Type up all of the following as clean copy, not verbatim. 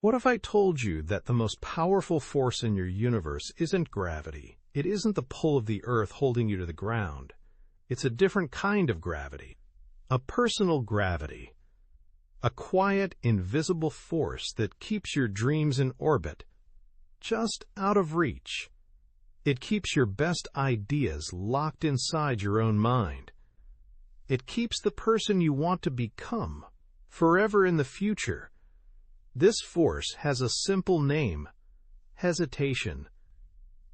What if I told you that the most powerful force in your universe isn't gravity? It isn't the pull of the earth holding you to the ground. It's a different kind of gravity. A personal gravity. A quiet, invisible force that keeps your dreams in orbit, just out of reach. It keeps your best ideas locked inside your own mind. It keeps the person you want to become forever in the future. This force has a simple name: hesitation.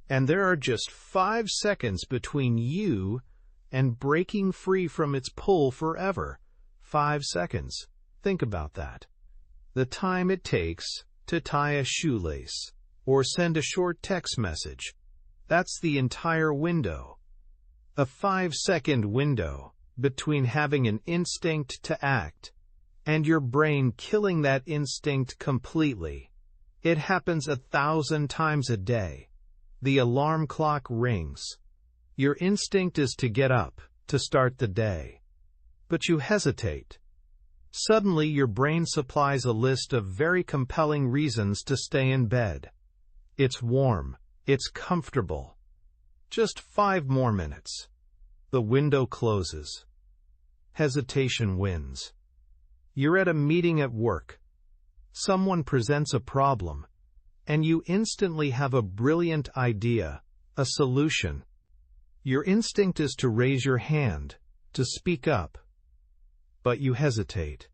And there are just 5 seconds between you and breaking free from its pull forever. 5 seconds. Think about that. The time it takes to tie a shoelace or send a short text message. That's the entire window. A 5-second window between having an instinct to act and your brain killing that instinct completely. It happens 1,000 times a day. The alarm clock rings. Your instinct is to get up, to start the day. But you hesitate. Suddenly your brain supplies a list of very compelling reasons to stay in bed. It's warm. It's comfortable. Just 5 more minutes. The window closes. Hesitation wins. You're at a meeting at work. Someone presents a problem, and you instantly have a brilliant idea, a solution. Your instinct is to raise your hand, to speak up. But you hesitate.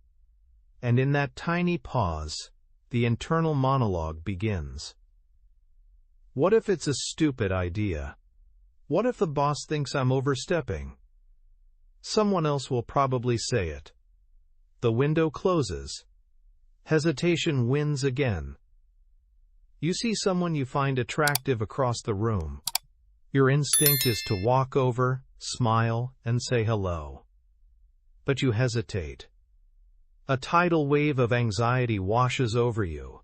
And in that tiny pause, the internal monologue begins. What if it's a stupid idea? What if the boss thinks I'm overstepping? Someone else will probably say it. The window closes. Hesitation wins again. You see someone you find attractive across the room. Your instinct is to walk over, smile, and say hello. But you hesitate. A tidal wave of anxiety washes over you.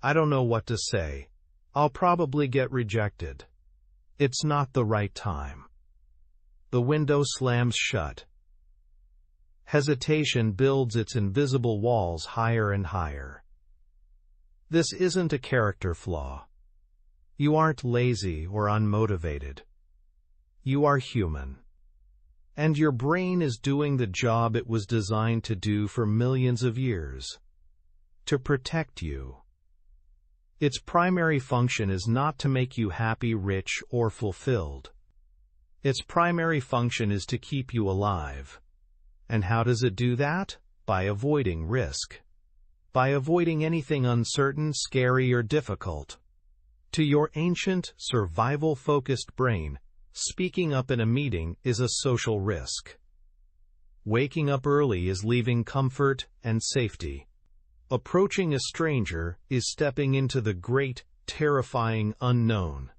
I don't know what to say. I'll probably get rejected. It's not the right time. The window slams shut. Hesitation builds its invisible walls higher and higher. This isn't a character flaw. You aren't lazy or unmotivated. You are human. And your brain is doing the job it was designed to do for millions of years. To protect you. Its primary function is not to make you happy, rich, or fulfilled. Its primary function is to keep you alive. And how does it do that? By avoiding risk. By avoiding anything uncertain, scary, or difficult. To your ancient, survival-focused brain, speaking up in a meeting is a social risk. Waking up early is leaving comfort and safety. Approaching a stranger is stepping into the great, terrifying unknown.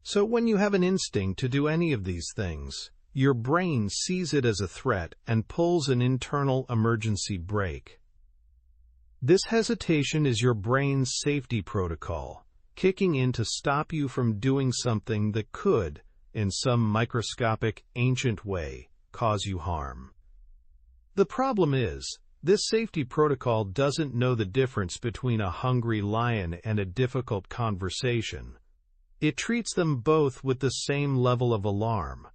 So when you have an instinct to do any of these things, your brain sees it as a threat and pulls an internal emergency brake. This hesitation is your brain's safety protocol, kicking in to stop you from doing something that could, in some microscopic, ancient way, cause you harm. The problem is, this safety protocol doesn't know the difference between a hungry lion and a difficult conversation. It treats them both with the same level of alarm.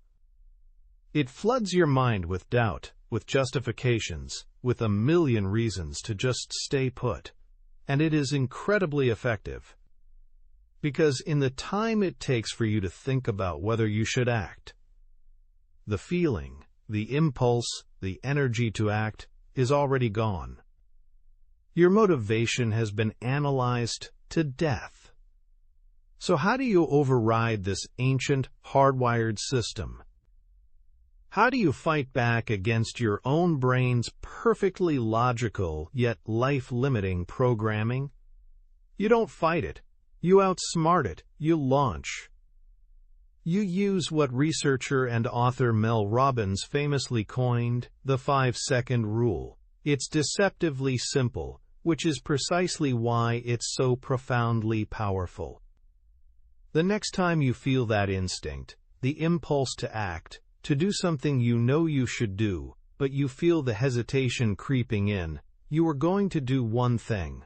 It floods your mind with doubt, with justifications, with a million reasons to just stay put. And it is incredibly effective. Because in the time it takes for you to think about whether you should act, the feeling, the impulse, the energy to act is already gone. Your motivation has been analyzed to death. So how do you override this ancient, hardwired system? How do you fight back against your own brain's perfectly logical yet life-limiting programming? You don't fight it. You outsmart it. You launch. You use what researcher and author Mel Robbins famously coined, the 5-second rule. It's deceptively simple, which is precisely why it's so profoundly powerful. The next time you feel that instinct, the impulse to act, to do something you know you should do, but you feel the hesitation creeping in, you are going to do one thing.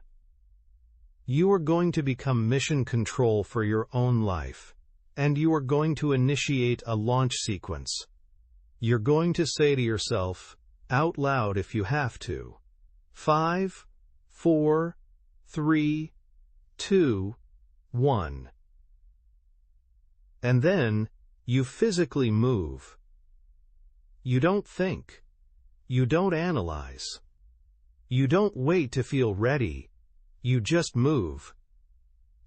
You are going to become mission control for your own life, and you are going to initiate a launch sequence. You're going to say to yourself, out loud if you have to, 5, 4, 3, 2, 1. And then, you physically move. You don't think. You don't analyze. You don't wait to feel ready. You just move.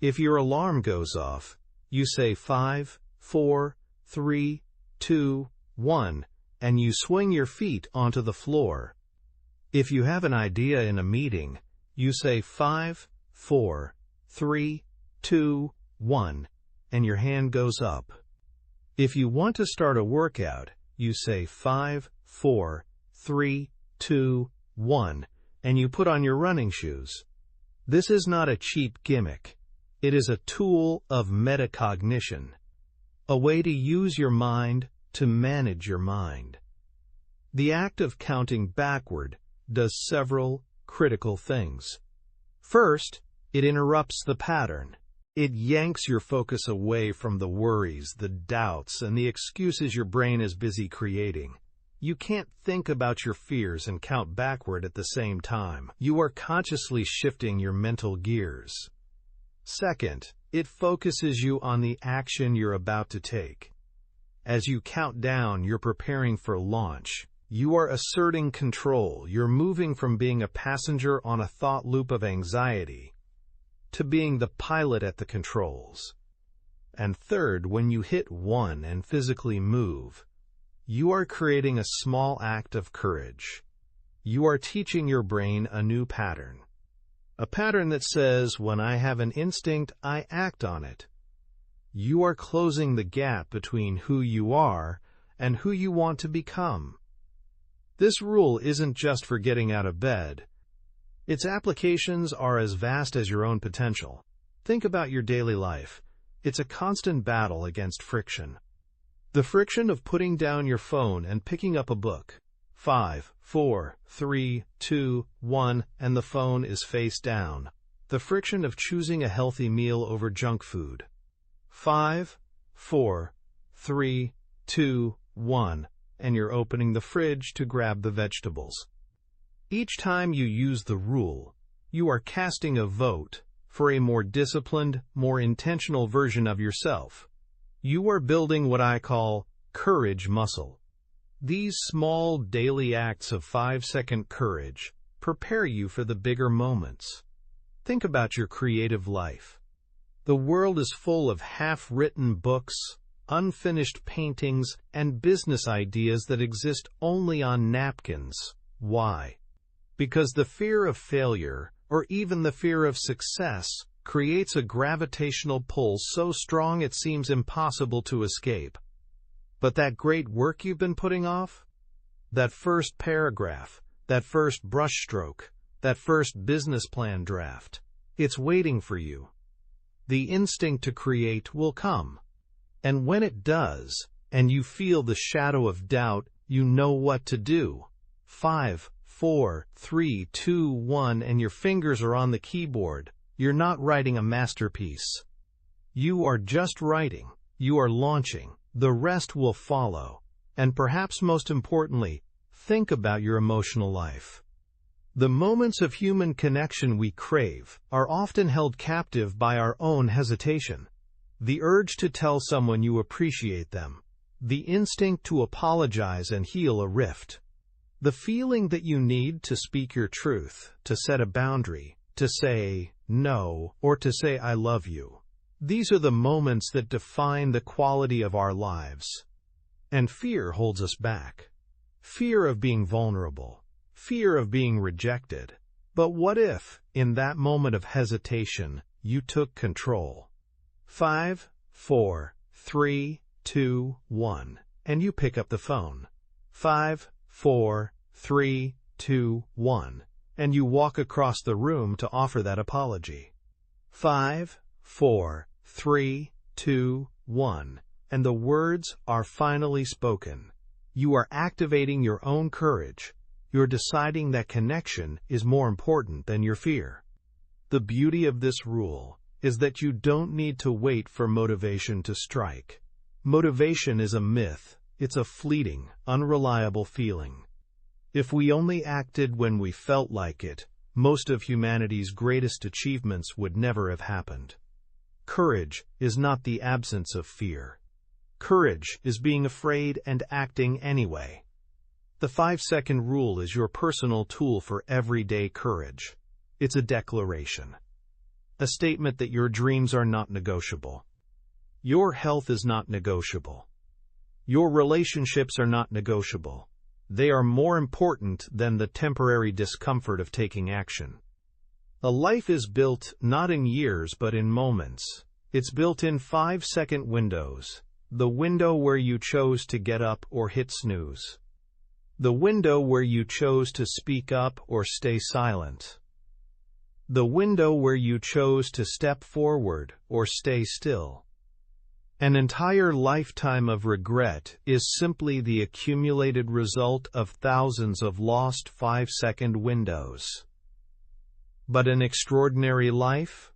If your alarm goes off, you say 5, 4, 3, 2, 1, and you swing your feet onto the floor. If you have an idea in a meeting, you say 5, 4, 3, 2, 1, and your hand goes up. If you want to start a workout, you say 5, 4, 3, 2, 1, and you put on your running shoes. This is not a cheap gimmick. It is a tool of metacognition, a way to use your mind to manage your mind. The act of counting backward does several critical things. First, it interrupts the pattern. It yanks your focus away from the worries, the doubts, and the excuses your brain is busy creating. You can't think about your fears and count backward at the same time. You are consciously shifting your mental gears. Second, it focuses you on the action you're about to take. As you count down, you're preparing for launch. You are asserting control. You're moving from being a passenger on a thought loop of anxiety to being the pilot at the controls. And third, when you hit 1 and physically move, you are creating a small act of courage. You are teaching your brain a new pattern. A pattern that says, when I have an instinct, I act on it. You are closing the gap between who you are and who you want to become. This rule isn't just for getting out of bed. Its applications are as vast as your own potential. Think about your daily life. It's a constant battle against friction. The friction of putting down your phone and picking up a book. 5, 4, 3, 2, 1, and the phone is face down. The friction of choosing a healthy meal over junk food. 5, 4, 3, 2, 1, and you're opening the fridge to grab the vegetables. Each time you use the rule, you are casting a vote for a more disciplined, more intentional version of yourself. You are building what I call courage muscle. These small daily acts of 5-second courage prepare you for the bigger moments. Think about your creative life. The world is full of half-written books, unfinished paintings, and business ideas that exist only on napkins. Why? Because the fear of failure, or even the fear of success, creates a gravitational pull so strong it seems impossible to escape. But that great work you've been putting off? That first paragraph, that first brushstroke, that first business plan draft, it's waiting for you. The instinct to create will come. And when it does, and you feel the shadow of doubt, you know what to do. 5, 4, 3, 2, 1, and your fingers are on the keyboard. You're not writing a masterpiece. You are just writing. You are launching. The rest will follow. And perhaps most importantly, think about your emotional life. The moments of human connection we crave are often held captive by our own hesitation. The urge to tell someone you appreciate them. The instinct to apologize and heal a rift. The feeling that you need to speak your truth, to set a boundary, to say no, or to say I love you. These are the moments that define the quality of our lives. And fear holds us back. Fear of being vulnerable. Fear of being rejected. But what if, in that moment of hesitation, you took control? 5, 4, 3, 2, 1, and you pick up the phone. 5, 4, 3, 2, 1, and you walk across the room to offer that apology. 5, 4, 3, 2, 1, and the words are finally spoken. You are activating your own courage. you're deciding that connection is more important than your fear. The beauty of this rule is that you don't need to wait for motivation to strike. Motivation is a myth. It's a fleeting, unreliable feeling. If we only acted when we felt like it, most of humanity's greatest achievements would never have happened. Courage is not the absence of fear. Courage is being afraid and acting anyway. The 5-second rule is your personal tool for everyday courage. It's a declaration. A statement that your dreams are not negotiable. Your health is not negotiable. Your relationships are not negotiable. They are more important than the temporary discomfort of taking action. A life is built not in years but in moments. It's built in 5-second windows. The window where you chose to get up or hit snooze. The window where you chose to speak up or stay silent. The window where you chose to step forward or stay still. An entire lifetime of regret is simply the accumulated result of thousands of lost 5-second windows. But an extraordinary life?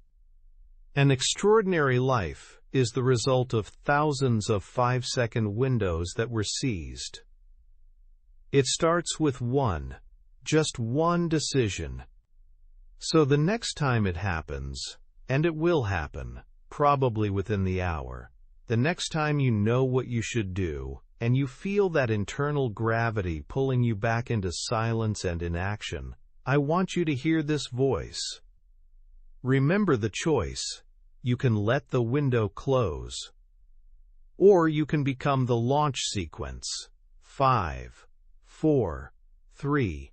An extraordinary life is the result of thousands of 5-second windows that were seized. It starts with just one decision. So the next time it happens, and it will happen, probably within the hour, the next time you know what you should do, and you feel that internal gravity pulling you back into silence and inaction, I want you to hear this voice. Remember the choice. You can let the window close. Or you can become the launch sequence. 5, 4, 3,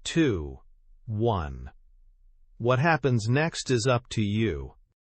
2, 1. What happens next is up to you.